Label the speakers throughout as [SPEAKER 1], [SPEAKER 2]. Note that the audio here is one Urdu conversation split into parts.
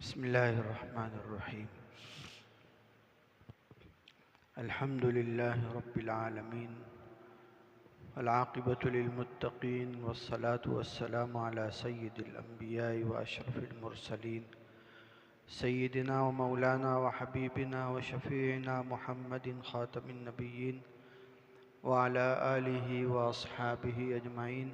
[SPEAKER 1] بسم الله الرحمن الرحيم. الحمد لله رب العالمين والعاقبة للمتقين والصلاة والسلام على سيد الأنبياء وأشرف المرسلين سيدنا ومولانا وحبيبنا وشفيعنا محمد خاتم النبيين وعلى آله وأصحابه أجمعين.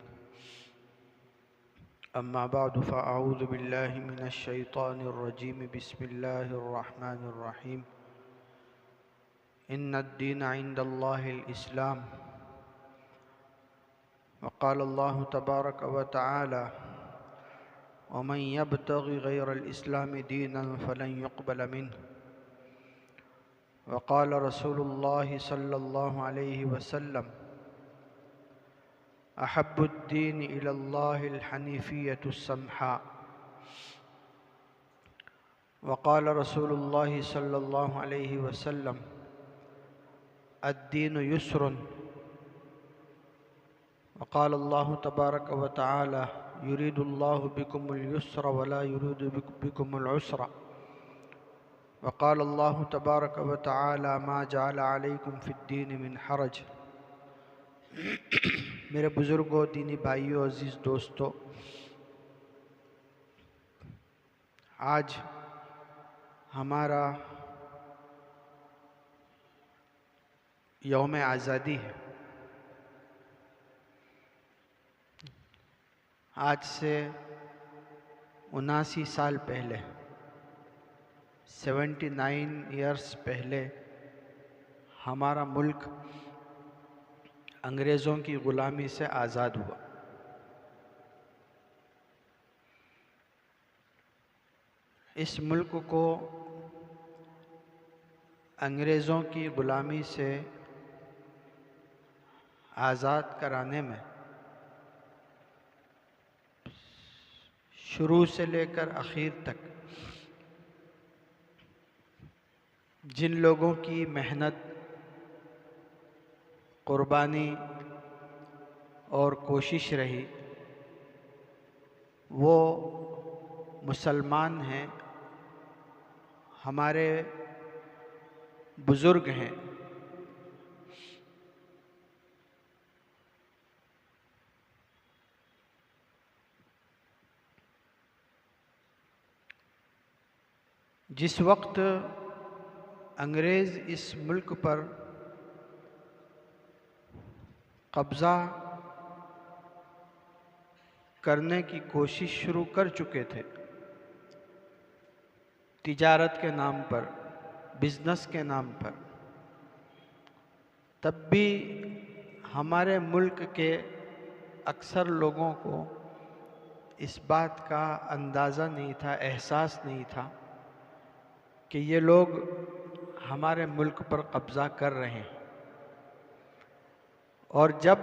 [SPEAKER 1] أما بعد فأعوذ بالله من الشيطان الرجيم. بسم الله الرحمن الرحيم. إن الدين عند الله الإسلام. وقال الله تبارك وتعالى: ومن يبتغ غير الإسلام دينا فلن يقبل منه. وقال رسول الله صلى الله عليه وسلم: أحب الدين إلى الله الحنيفية السمحاء. وقال رسول الله صلى الله عليه وسلم: الدين يسر. وقال الله تبارك وتعالى: يريد الله بكم اليسر ولا يريد بكم العسر. وقال الله تبارك وتعالى: ما جعل عليكم في الدين من حرج. میرے بزرگوں، دینی بھائیوں، عزیز دوستوں، آج ہمارا یوم آزادی ہے. آج سے 79 سال پہلے 79 ایئرس پہلے ہمارا ملک انگریزوں کی غلامی سے آزاد ہوا. اس ملک کو انگریزوں کی غلامی سے آزاد کرانے میں شروع سے لے کر اخیر تک جن لوگوں کی محنت، قربانی اور کوشش رہی، وہ مسلمان ہیں، ہمارے بزرگ ہیں. جس وقت انگریز اس ملک پر قبضہ کرنے کی کوشش شروع کر چکے تھے، تجارت کے نام پر، بزنس کے نام پر، تب بھی ہمارے ملک کے اکثر لوگوں کو اس بات کا اندازہ نہیں تھا، احساس نہیں تھا کہ یہ لوگ ہمارے ملک پر قبضہ کر رہے ہیں. اور جب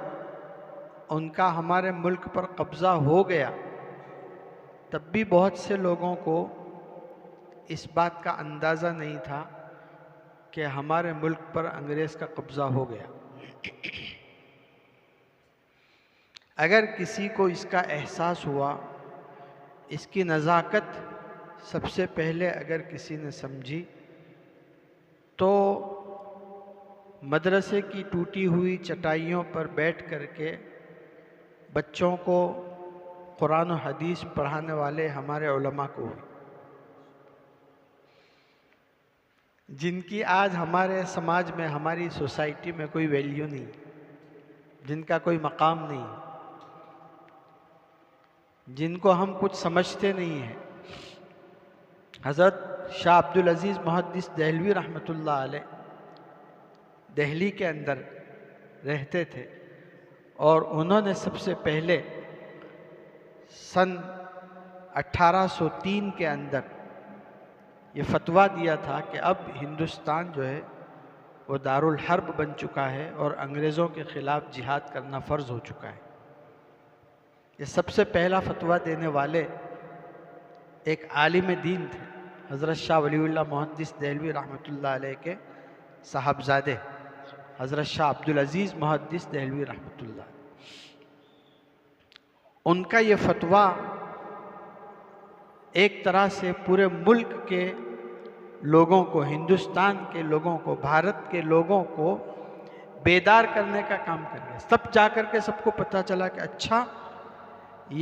[SPEAKER 1] ان کا ہمارے ملک پر قبضہ ہو گیا تب بھی بہت سے لوگوں کو اس بات کا اندازہ نہیں تھا کہ ہمارے ملک پر انگریز کا قبضہ ہو گیا. اگر کسی کو اس کا احساس ہوا، اس کی نزاکت سب سے پہلے اگر کسی نے سمجھی، تو مدرسے کی ٹوٹی ہوئی چٹائیوں پر بیٹھ کر کے بچوں کو قرآن و حدیث پڑھانے والے ہمارے علماء کو ہوئی، جن کی آج ہمارے سماج میں، ہماری سوسائٹی میں کوئی ویلیو نہیں، جن کا کوئی مقام نہیں، جن کو ہم کچھ سمجھتے نہیں ہیں. حضرت شاہ عبدالعزیز محدث دہلوی رحمۃ اللہ علیہ دہلی کے اندر رہتے تھے، اور انہوں نے سب سے پہلے سن 1803 کے اندر یہ فتویٰ دیا تھا کہ اب ہندوستان جو ہے وہ دارالحرب بن چکا ہے اور انگریزوں کے خلاف جہاد کرنا فرض ہو چکا ہے. یہ سب سے پہلا فتویٰ دینے والے ایک عالم دین تھے، حضرت شاہ ولی اللہ محدث دہلوی رحمۃ اللہ علیہ کے صاحبزادے حضرت شاہ عبدالعزیز محدث دہلوی رحمۃ اللہ. ان کا یہ فتویٰ ایک طرح سے پورے ملک کے لوگوں کو، ہندوستان کے لوگوں کو، بھارت کے لوگوں کو بیدار کرنے کا کام کر گیا. سب جا کر کے سب کو پتہ چلا کہ اچھا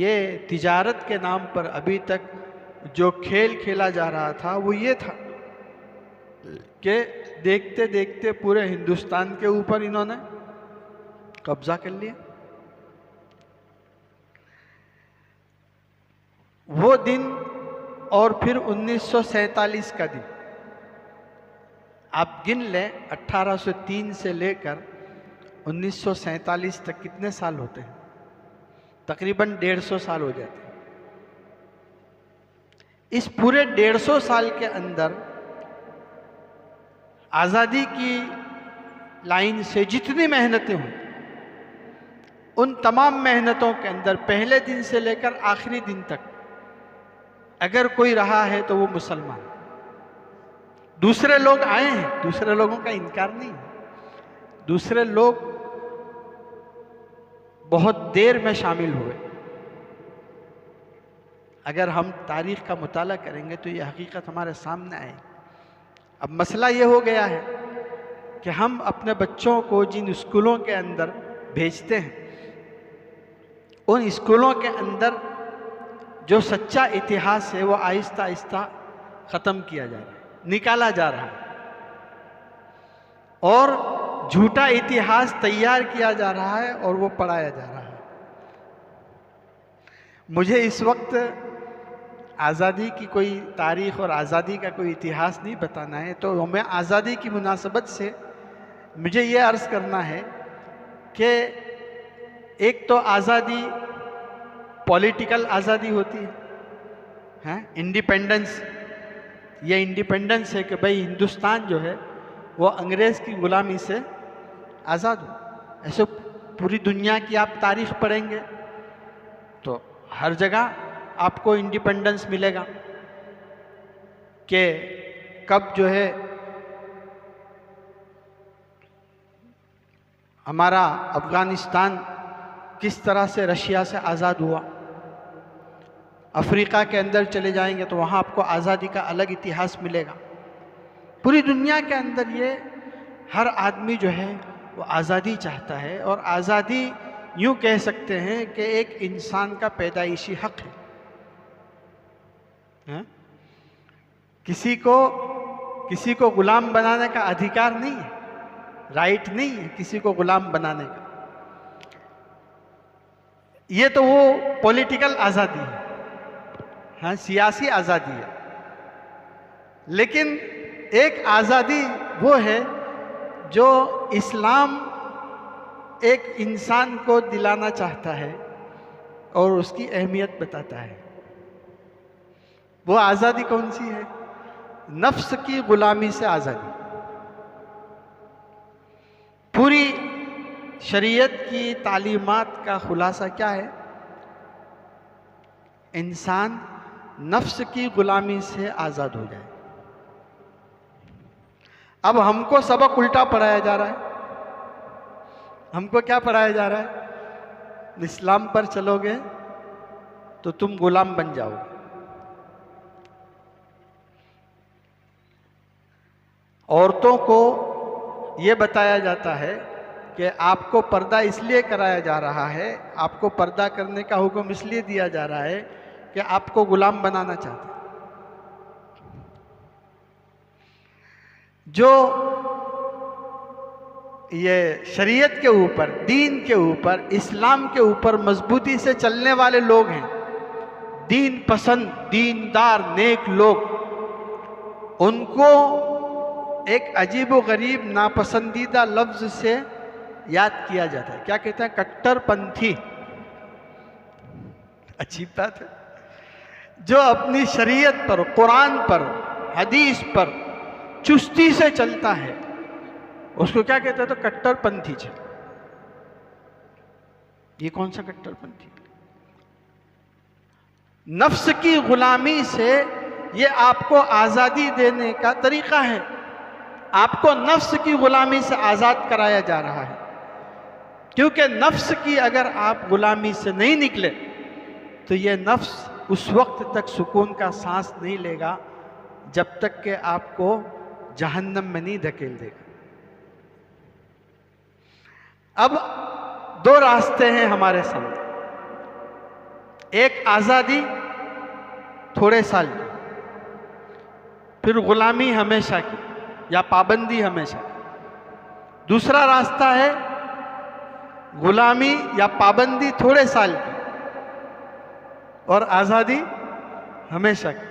[SPEAKER 1] یہ تجارت کے نام پر ابھی تک جو کھیل کھیلا جا رہا تھا وہ یہ تھا کہ دیکھتے دیکھتے پورے ہندوستان کے اوپر انہوں نے قبضہ کر لیا. وہ دن اور پھر 1947 کا دن آپ گن لیں، 1803 سے لے کر 1947 تک کتنے سال ہوتے ہیں؟ تقریباً 150 سال ہو جاتے ہیں. اس پورے 150 سال کے اندر آزادی کی لائن سے جتنی محنتیں ہوئی، ان تمام محنتوں کے اندر پہلے دن سے لے کر آخری دن تک اگر کوئی رہا ہے تو وہ مسلمان. دوسرے لوگ آئے ہیں، دوسرے لوگوں کا انکار نہیں ہے، دوسرے لوگ بہت دیر میں شامل ہوئے. اگر ہم تاریخ کا مطالعہ کریں گے تو یہ حقیقت ہمارے سامنے آئے. اب مسئلہ یہ ہو گیا ہے کہ ہم اپنے بچوں کو جن اسکولوں کے اندر بھیجتے ہیں، ان اسکولوں کے اندر جو سچا اتہاس ہے وہ آہستہ آہستہ ختم کیا جا رہا ہے، نکالا جا رہا ہے، اور جھوٹا اتہاس تیار کیا جا رہا ہے اور وہ پڑھایا جا رہا ہے. مجھے اس وقت آزادی کی کوئی تاریخ اور آزادی کا کوئی اتہاس نہیں بتانا ہے، تو میں آزادی کی مناسبت سے مجھے یہ عرض کرنا ہے کہ ایک تو آزادی پولیٹیکل آزادی ہوتی ہے، انڈیپینڈنس. یہ انڈیپینڈنس ہے کہ بھئی ہندوستان جو ہے وہ انگریز کی غلامی سے آزاد ہو. ایسے پوری دنیا کی آپ تاریخ پڑھیں گے تو ہر جگہ آپ کو انڈیپینڈنس ملے گا کہ کب جو ہے ہمارا افغانستان کس طرح سے رشیا سے آزاد ہوا. افریقہ کے اندر چلے جائیں گے تو وہاں آپ کو آزادی کا الگ اتہاس ملے گا. پوری دنیا کے اندر یہ ہر آدمی جو ہے وہ آزادی چاہتا ہے، اور آزادی یوں کہہ سکتے ہیں کہ ایک انسان کا پیدائشی حق ہے. کسی کو غلام بنانے کا ادھیکار نہیں ہے، رائٹ نہیں ہے کسی کو غلام بنانے کا. یہ تو وہ پولیٹیکل آزادی ہے، سیاسی آزادی ہے. لیکن ایک آزادی وہ ہے جو اسلام ایک انسان کو دلانا چاہتا ہے اور اس کی اہمیت بتاتا ہے. وہ آزادی کون سی ہے؟ نفس کی غلامی سے آزادی. پوری شریعت کی تعلیمات کا خلاصہ کیا ہے؟ انسان نفس کی غلامی سے آزاد ہو جائے. اب ہم کو سبق الٹا پڑھایا جا رہا ہے. ہم کو کیا پڑھایا جا رہا ہے؟ اسلام پر چلو گے تو تم غلام بن جاؤ گے. عورتوں کو یہ بتایا جاتا ہے کہ آپ کو پردہ اس لیے کرایا جا رہا ہے، آپ کو پردہ کرنے کا حکم اس لیے دیا جا رہا ہے کہ آپ کو غلام بنانا چاہتے ہیں. جو یہ شریعت کے اوپر، دین کے اوپر، اسلام کے اوپر مضبوطی سے چلنے والے لوگ ہیں، دین پسند، دیندار، نیک لوگ، ان کو ایک عجیب و غریب ناپسندیدہ لفظ سے یاد کیا جاتا ہے. کیا کہتے ہیں؟ کٹر پنتھی. عجیب بات ہے. جو اپنی شریعت پر، قرآن پر، حدیث پر چستی سے چلتا ہے اس کو کیا کہتے ہیں؟ تو کٹر پنتھی. یہ کون سا کٹر پنتھی؟ نفس کی غلامی سے یہ آپ کو آزادی دینے کا طریقہ ہے. آپ کو نفس کی غلامی سے آزاد کرایا جا رہا ہے، کیونکہ نفس کی اگر آپ غلامی سے نہیں نکلے تو یہ نفس اس وقت تک سکون کا سانس نہیں لے گا جب تک کہ آپ کو جہنم میں نہیں دھکیل دے گا۔ اب دو راستے ہیں ہمارے سامنے، ایک آزادی تھوڑے سال کی، پھر غلامی ہمیشہ کی یا پابندی ہمیشہ کی۔ دوسرا راستہ ہے غلامی یا پابندی تھوڑے سال کی اور آزادی ہمیشہ کی۔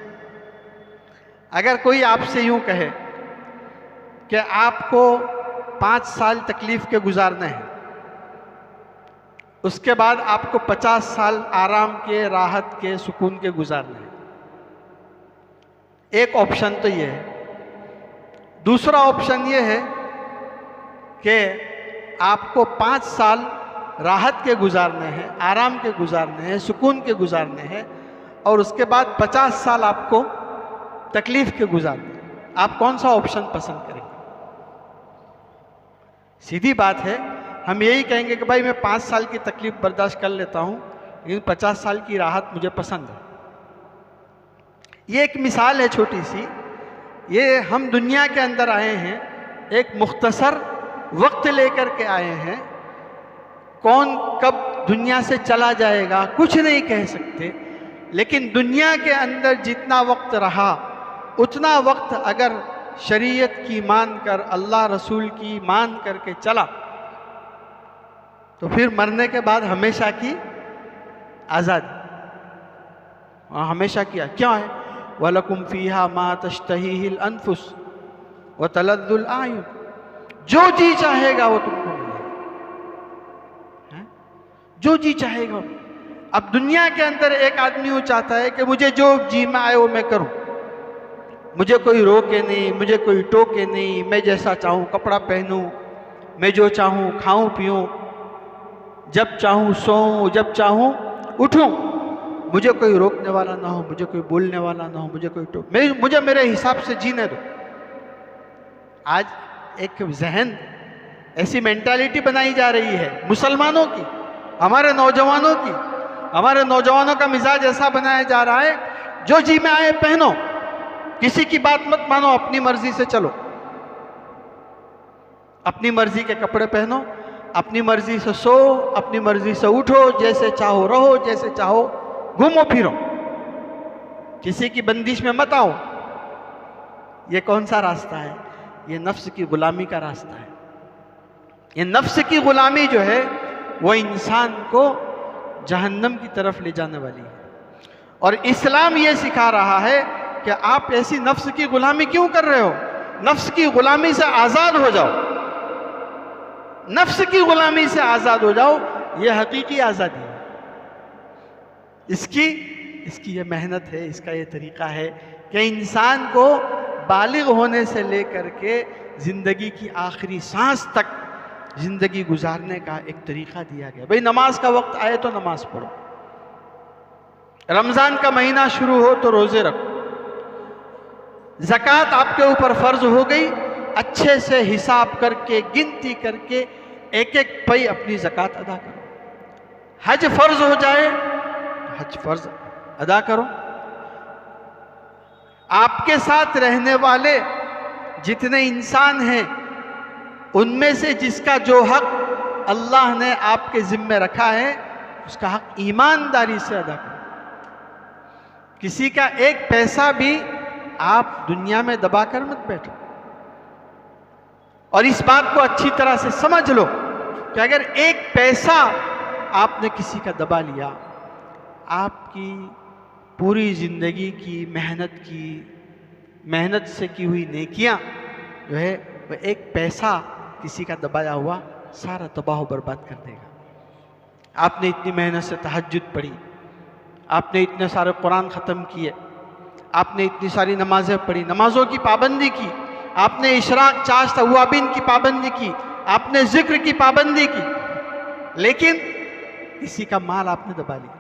[SPEAKER 1] اگر کوئی آپ سے یوں کہے کہ آپ کو 5 سال تکلیف کے گزارنے ہیں، اس کے بعد آپ کو 50 سال آرام کے، راحت کے، سکون کے گزارنے ہیں، ایک آپشن تو یہ ہے۔ دوسرا آپشن یہ ہے کہ آپ کو 5 سال راحت کے گزارنے ہیں، آرام کے گزارنے ہیں، سکون کے گزارنے ہیں، اور اس کے بعد 50 سال آپ کو تکلیف کے گزارنے ہیں۔ آپ کون سا آپشن پسند کریں گے؟ سیدھی بات ہے، ہم یہی کہیں گے کہ بھائی میں 5 سال کی تکلیف برداشت کر لیتا ہوں، لیکن 50 سال کی راحت مجھے پسند ہے۔ یہ ایک مثال ہے چھوٹی سی، یہ ہم دنیا کے اندر آئے ہیں، ایک مختصر وقت لے کر کے آئے ہیں، کون کب دنیا سے چلا جائے گا کچھ نہیں کہہ سکتے، لیکن دنیا کے اندر جتنا وقت رہا اتنا وقت اگر شریعت کی مان کر، اللہ رسول کی مان کر کے چلا، تو پھر مرنے کے بعد ہمیشہ کی آزادی، ہمیشہ کی کیا ہے؟ وَلَكُمْ فِيهَا مَا تَشْتَهِيهِ الْأَنفُسُ وَتَلَذُّ الْأَعْيُنُ، جو جی چاہے گا وہ تم کو ملے گا، جو جی چاہے گا۔ اب دنیا کے اندر ایک آدمی وہ چاہتا ہے کہ مجھے جو جی میں آئے وہ میں کروں، مجھے کوئی روکے نہیں، مجھے کوئی ٹوکے نہیں، میں جیسا چاہوں کپڑا پہنوں، میں جو چاہوں کھاؤں پیوں، جب چاہوں سوؤں، جب چاہوں اٹھوں، مجھے کوئی روکنے والا نہ ہو، مجھے کوئی بولنے والا نہ ہو، مجھے میرے حساب سے جینے دو۔ آج ایک ذہن، ایسی مینٹالٹی بنائی جا رہی ہے مسلمانوں کی، ہمارے نوجوانوں کا مزاج ایسا بنایا جا رہا ہے، جو جی میں آئے پہنو، کسی کی بات مت مانو، اپنی مرضی سے چلو، اپنی مرضی کے کپڑے پہنو، اپنی مرضی سے سو، اپنی مرضی سے اٹھو، جیسے چاہو رہو، جیسے چاہو گھومو پھرو، کسی کی بندش میں مت آؤ۔ یہ کون سا راستہ ہے؟ یہ نفس کی غلامی کا راستہ ہے۔ یہ نفس کی غلامی جو ہے وہ انسان کو جہنم کی طرف لے جانے والی ہے، اور اسلام یہ سکھا رہا ہے کہ آپ ایسی نفس کی غلامی کیوں کر رہے ہو؟ نفس کی غلامی سے آزاد ہو جاؤ، نفس کی غلامی سے آزاد ہو جاؤ، یہ حقیقی آزادی ہے۔ اس کی یہ محنت ہے، اس کا یہ طریقہ ہے کہ انسان کو بالغ ہونے سے لے کر کے زندگی کی آخری سانس تک زندگی گزارنے کا ایک طریقہ دیا گیا۔ بھئی نماز کا وقت آئے تو نماز پڑھو، رمضان کا مہینہ شروع ہو تو روزے رکھو، زکوٰۃ آپ کے اوپر فرض ہو گئی، اچھے سے حساب کر کے، گنتی کر کے ایک ایک پئی اپنی زکوٰۃ ادا کرو۔ حج فرض ہو جائے حج فرض ادا کرو۔ آپ کے ساتھ رہنے والے جتنے انسان ہیں ان میں سے جس کا جو حق اللہ نے آپ کے ذمہ رکھا ہے اس کا حق ایمانداری سے ادا کرو۔ کسی کا ایک پیسہ بھی آپ دنیا میں دبا کر مت بیٹھو، اور اس بات کو اچھی طرح سے سمجھ لو کہ اگر ایک پیسہ آپ نے کسی کا دبا لیا، آپ کی پوری زندگی کی محنت سے کی ہوئی نیکیاں جو ہے وہ ایک پیسہ کسی کا دبایا ہوا سارا تباہ و برباد کر دے گا۔ آپ نے اتنی محنت سے تہجد پڑھی، آپ نے اتنے سارے قرآن ختم کیے، آپ نے اتنی ساری نمازیں پڑھی، نمازوں کی پابندی کی، آپ نے اشراق، چاشت، اوابین کی پابندی کی، آپ نے ذکر کی پابندی کی، لیکن کسی کا مال آپ نے دبا لیا،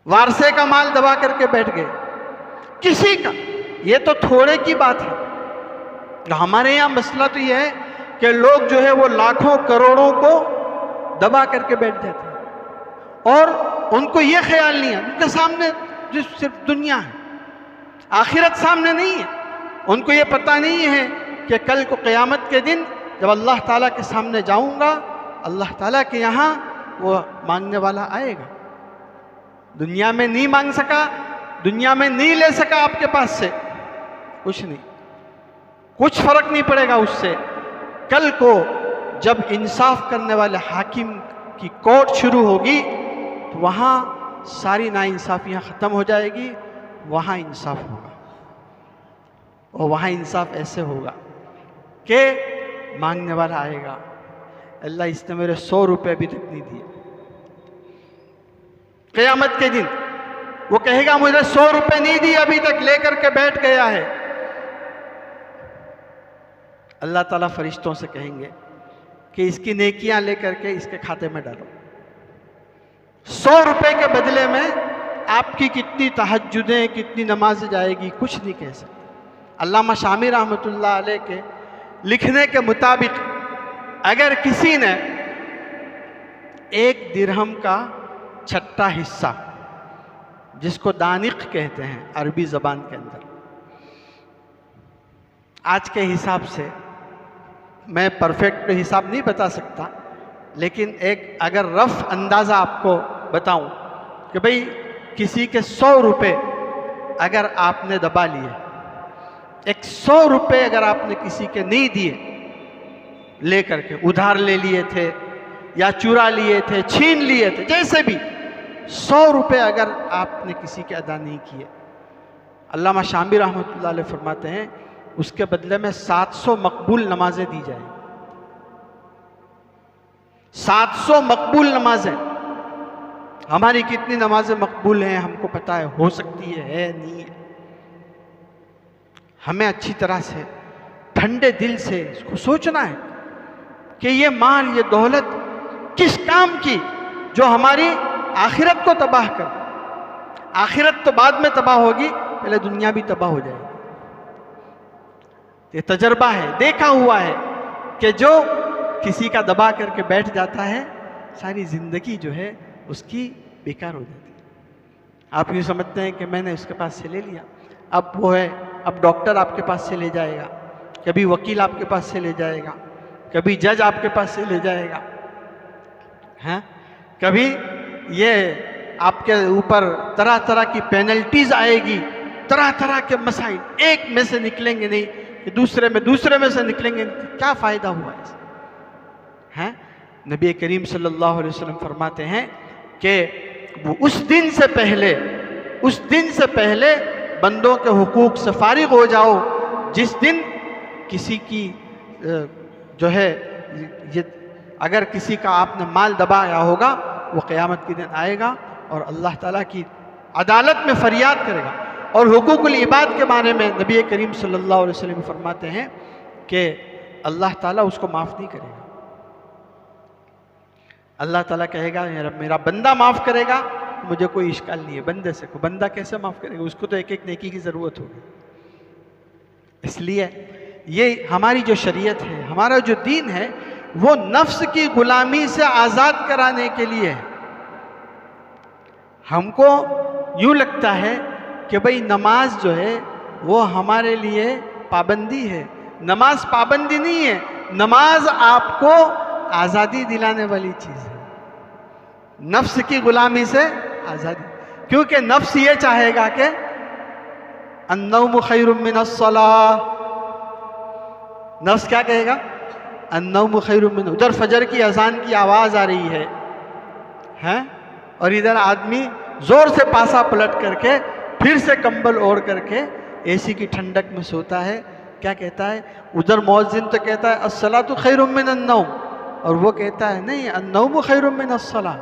[SPEAKER 1] وارثے کا مال دبا کر کے بیٹھ گئے، کسی کا۔ یہ تو تھوڑے کی بات ہے۔ ہمارے یہاں مسئلہ تو یہ ہے کہ لوگ جو ہے وہ لاکھوں کروڑوں کو دبا کر کے بیٹھ جاتے ہیں، اور ان کو یہ خیال نہیں ہے، ان کے سامنے جو صرف دنیا ہے، آخرت سامنے نہیں ہے. ان کو یہ پتہ نہیں ہے کہ کل کو قیامت کے دن جب اللہ تعالیٰ کے سامنے جاؤں گا، اللہ تعالیٰ کے یہاں وہ مانگنے والا آئے گا. دنیا میں نہیں مانگ سکا، دنیا میں نہیں لے سکا آپ کے پاس سے، کچھ نہیں، کچھ فرق نہیں پڑے گا اس سے. کل کو جب انصاف کرنے والے حاکم کی کورٹ شروع ہوگی تو وہاں ساری ناانصافیاں ختم ہو جائے گی، وہاں انصاف ہوگا. اور وہاں انصاف ایسے ہوگا کہ مانگنے والا آئے گا، اللہ اس نے میرے 100 روپے ابھی تک نہیں دیے. قیامت کے دن وہ کہے گا مجھے 100 روپے نہیں دیے ابھی تک، لے کر کے بیٹھ گیا ہے. اللہ تعالیٰ فرشتوں سے کہیں گے کہ اس کی نیکیاں لے کر کے اس کے کھاتے میں ڈالو. 100 روپے کے بدلے میں آپ کی کتنی تہجدیں، کتنی نمازیں جائے گی، کچھ نہیں کہہ سکتے. علامہ شامی رحمۃ اللہ علیہ کے لکھنے کے مطابق اگر کسی نے 1 درہم کا چھٹا حصہ، جس کو دانق کہتے ہیں عربی زبان کے اندر، آج کے حساب سے میں پرفیکٹ حساب نہیں بتا سکتا، لیکن ایک اگر رف اندازہ آپ کو بتاؤں کہ بھئی کسی کے 100 روپے اگر آپ نے دبا لیے، 100 روپے اگر آپ نے کسی کے نہیں دیے، لے کر کے ادھار لے لیے تھے یا چورا لیے تھے، چھین لیے تھے، جیسے بھی 100 روپے اگر آپ نے کسی کے ادا نہیں کیے، علامہ شامی رحمۃ اللہ علیہ فرماتے ہیں اس کے بدلے میں 700 مقبول نمازیں دی جائیں. 700 مقبول نمازیں. ہماری کتنی نمازیں مقبول ہیں ہم کو پتہ ہے، ہو سکتی ہے نہیں ہے. ہمیں اچھی طرح سے ٹھنڈے دل سے اس کو سوچنا ہے کہ یہ مال، یہ دولت کس کام کی جو ہماری آخرت کو تباہ کر. آخرت تو بعد میں تباہ ہوگی، پہلے دنیا بھی تباہ ہو جائے گی. یہ تجربہ ہے، دیکھا ہوا ہے کہ جو کسی کا دبا کر کے بیٹھ جاتا ہے، ساری زندگی جو ہے اس کی بیکار ہو جاتی ہے. آپ یہ سمجھتے ہیں کہ میں نے اس کے پاس سے لے لیا، اب وہ ہے، اب ڈاکٹر آپ کے پاس سے لے جائے گا، کبھی وکیل آپ کے پاس سے لے جائے گا، کبھی جج آپ کے پاس سے لے جائے گا، ہاں کبھی یہ آپ کے اوپر طرح طرح کی پینلٹیز آئے گی، طرح طرح کے مسائل، ایک میں سے نکلیں گے نہیں کہ دوسرے میں سے نکلیں گے. کیا فائدہ ہوا اس ہے؟ نبی کریم صلی اللہ علیہ وسلم فرماتے ہیں کہ وہ اس دن سے پہلے بندوں کے حقوق سے فارغ ہو جاؤ جس دن کسی کی جو ہے اگر کسی کا آپ نے مال دبایا ہوگا، وہ قیامت کے دن آئے گا اور اللہ تعالیٰ کی عدالت میں فریاد کرے گا. اور حقوق العباد کے بارے میں نبی کریم صلی اللہ علیہ وسلم فرماتے ہیں کہ اللہ تعالیٰ اس کو معاف نہیں کرے گا. اللہ تعالیٰ کہے گا میرا بندہ معاف کرے گا، مجھے کوئی اشکال نہیں ہے. بندے سے کو بندہ کیسے معاف کرے گا؟ اس کو تو ایک ایک نیکی کی ضرورت ہوگی. اس لیے یہ ہماری جو شریعت ہے، ہمارا جو دین ہے، وہ نفس کی غلامی سے آزاد کرانے کے لیے ہے. ہم کو یوں لگتا ہے کہ بھئی نماز جو ہے وہ ہمارے لیے پابندی ہے. نماز پابندی نہیں ہے، نماز آپ کو آزادی دلانے والی چیز ہے. نفس کی غلامی سے آزادی، کیونکہ نفس یہ چاہے گا کہ النوم خیر من الصلاۃ. نفس کیا کہے گا؟ النوم خیر من. ادھر فجر کی اذان کی آواز آ رہی ہے اور ادھر آدمی زور سے پاسا پلٹ کر کے پھر سے کمبل اوڑھ کر کے اے سی کی ٹھنڈک میں سوتا ہے. کیا کہتا ہے؟ ادھر مؤذن تو کہتا ہے الصلاۃ خیر من النوم، اور وہ کہتا ہے نہیں، النوم خیر من الصلاۃ.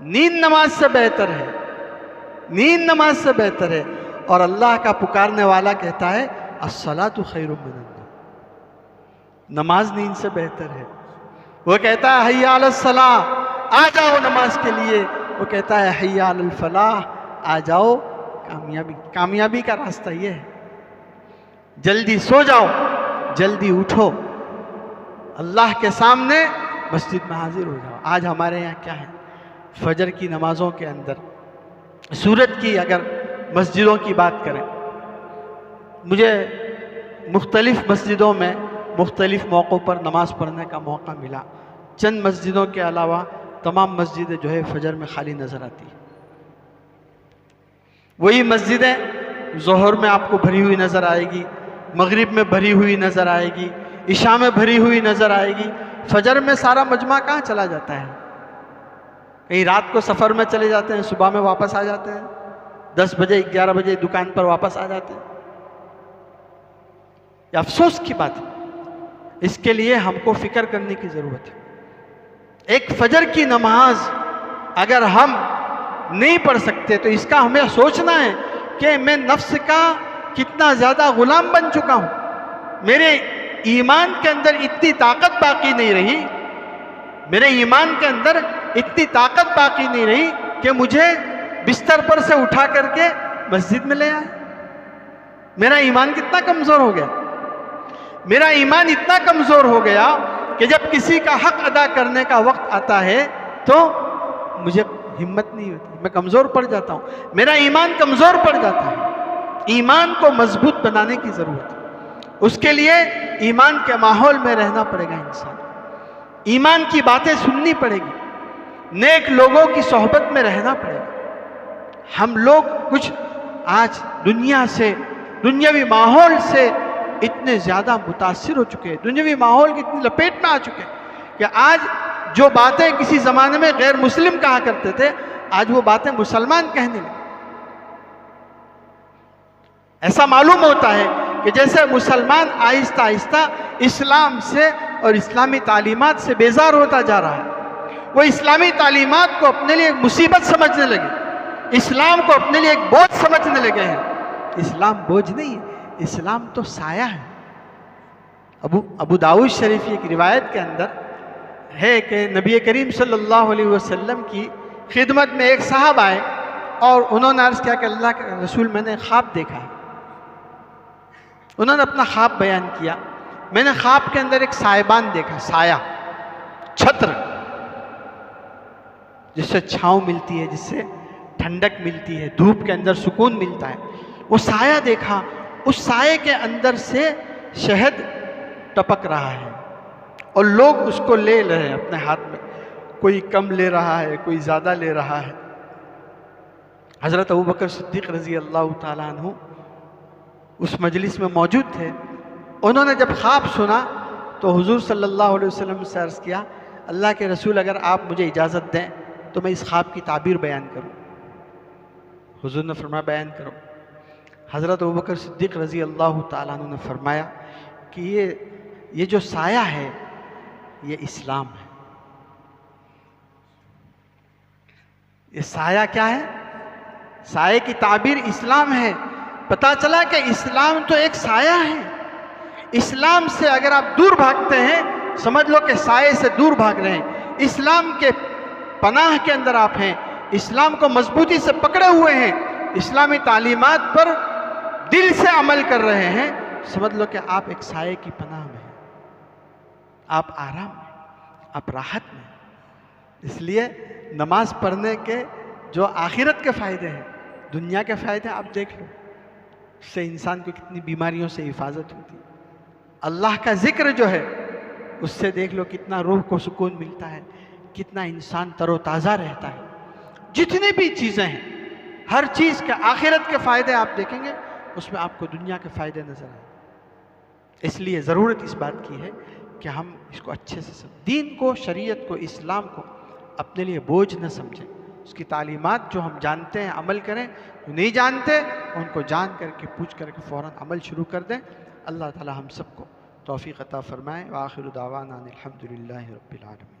[SPEAKER 1] نیند نماز سے بہتر ہے، نیند نماز سے بہتر ہے. اور اللہ کا پکارنے والا کہتا ہے الصلاۃ خیر من النوم، نماز نیند سے بہتر ہے. وہ کہتا ہے حی علی الصلاۃ، آ جاؤ نماز کے لیے. وہ کہتا ہے حی علی الفلاح، آ جاؤ کامیابی کا راستہ یہ ہے. جلدی سو جاؤ، جلدی اٹھو، اللہ کے سامنے مسجد میں حاضر ہو جاؤ. آج ہمارے یہاں کیا ہے؟ فجر کی نمازوں کے اندر سورت کی اگر مسجدوں کی بات کریں، مجھے مختلف مسجدوں میں مختلف موقعوں پر نماز پڑھنے کا موقع ملا. چند مسجدوں کے علاوہ تمام مسجدیں جو ہے فجر میں خالی نظر آتی ہیں. وہی مسجدیں ظہر میں آپ کو بھری ہوئی نظر آئے گی، مغرب میں بھری ہوئی نظر آئے گی، عشاء میں بھری ہوئی نظر آئے گی. فجر میں سارا مجمع کہاں چلا جاتا ہے؟ کہیں رات کو سفر میں چلے جاتے ہیں، صبح میں واپس آ جاتے ہیں، 10 بجے 11 بجے دکان پر واپس آ جاتے ہیں. یہ افسوس کی بات ہے. اس کے لیے ہم کو فکر کرنے کی ضرورت ہے. ایک فجر کی نماز اگر ہم نہیں پڑھ سکتے تو اس کا ہمیں سوچنا ہے کہ میں نفس کا کتنا زیادہ غلام بن چکا ہوں. میرے ایمان کے اندر اتنی طاقت باقی نہیں رہی، میرے ایمان کے اندر اتنی طاقت باقی نہیں رہی کہ مجھے بستر پر سے اٹھا کر کے مسجد میں لے آئے. میرا ایمان کتنا کمزور ہو گیا. میرا ایمان اتنا کمزور ہو گیا کہ جب کسی کا حق ادا کرنے کا وقت آتا ہے تو مجھے ہمت نہیں ہوتی، میں کمزور پڑ جاتا ہوں، میرا ایمان کمزور پڑ جاتا ہے. ایمان کو مضبوط بنانے کی ضرورت ہے. اس کے لیے ایمان کے ماحول میں رہنا پڑے گا. انسان ایمان کی باتیں سننی پڑے گی، نیک لوگوں کی صحبت میں رہنا پڑے گا. ہم لوگ کچھ آج دنیا سے، دنیاوی ماحول سے اتنے زیادہ متاثر ہو چکے ہیں، دنیاوی ماحول کی اتنی لپیٹ میں آ چکے ہیں کہ آج جو باتیں کسی زمانے میں غیر مسلم کہا کرتے تھے، آج وہ باتیں مسلمان کہنے لگے. ایسا معلوم ہوتا ہے کہ جیسے مسلمان آہستہ آہستہ اسلام سے اور اسلامی تعلیمات سے بیزار ہوتا جا رہا ہے. وہ اسلامی تعلیمات کو اپنے لیے ایک مصیبت سمجھنے لگے، اسلام کو اپنے لیے ایک بوجھ سمجھنے لگے ہیں. اسلام بوجھ نہیں ہے، اسلام تو سایہ ہے. ابو داؤد شریف کی ایک روایت کے اندر ہے کہ نبی کریم صلی اللہ علیہ وسلم کی خدمت میں ایک صاحب آئے اور انہوں نے عرض کیا کہ اللہ کے رسول، میں نے خواب دیکھا ہے. انہوں نے اپنا خواب بیان کیا. میں نے خواب کے اندر ایک سائبان دیکھا، سایہ، چھتر، جس سے چھاؤں ملتی ہے، جس سے ٹھنڈک ملتی ہے، دھوپ کے اندر سکون ملتا ہے. وہ سایہ دیکھا، اس سائے کے اندر سے شہد ٹپک رہا ہے اور لوگ اس کو لے رہے ہیں اپنے ہاتھ میں. کوئی کم لے رہا ہے، کوئی زیادہ لے رہا ہے. حضرت ابوبکر صدیق رضی اللہ تعالیٰ عنہ اس مجلس میں موجود تھے. انہوں نے جب خواب سنا تو حضور صلی اللہ علیہ وسلم سے عرض کیا، اللہ کے رسول اگر آپ مجھے اجازت دیں تو میں اس خواب کی تعبیر بیان کروں. حضور نے فرمایا بیان کرو. حضرت ابوبکر صدیق رضی اللہ تعالیٰ عنہ نے فرمایا کہ یہ جو سایہ ہے یہ اسلام ہے. یہ سایہ کیا ہے؟ سایہ کی تعبیر اسلام ہے. پتا چلا کہ اسلام تو ایک سایہ ہے. اسلام سے اگر آپ دور بھاگتے ہیں سمجھ لو کہ سائے سے دور بھاگ رہے ہیں. اسلام کے پناہ کے اندر آپ ہیں، اسلام کو مضبوطی سے پکڑے ہوئے ہیں، اسلامی تعلیمات پر دل سے عمل کر رہے ہیں، سمجھ لو کہ آپ ایک سائے کی پناہ میں ہیں، آپ آرام میں، آپ راحت میں. اس لیے نماز پڑھنے کے جو آخرت کے فائدے ہیں، دنیا کے فائدے آپ دیکھ لو، اس سے انسان کو کتنی بیماریوں سے حفاظت ہوتی ہے. اللہ کا ذکر جو ہے اس سے دیکھ لو کتنا روح کو سکون ملتا ہے، کتنا انسان تر و تازہ رہتا ہے. جتنی بھی چیزیں ہیں، ہر چیز کے آخرت کے فائدے آپ دیکھیں گے، اس میں آپ کو دنیا کے فائدے نظر آئیں. اس لیے ضرورت اس بات کی ہے کہ ہم اس کو اچھے سے دین کو، شریعت کو، اسلام کو اپنے لیے بوجھ نہ سمجھیں. اس کی تعلیمات جو ہم جانتے ہیں عمل کریں، جو نہیں جانتے ان کو جان کر کے پوچھ کر کے فوراً عمل شروع کر دیں. اللہ تعالی ہم سب کو توفیق عطا فرمائے. وآخر دعوانا الحمدللہ رب العالمین.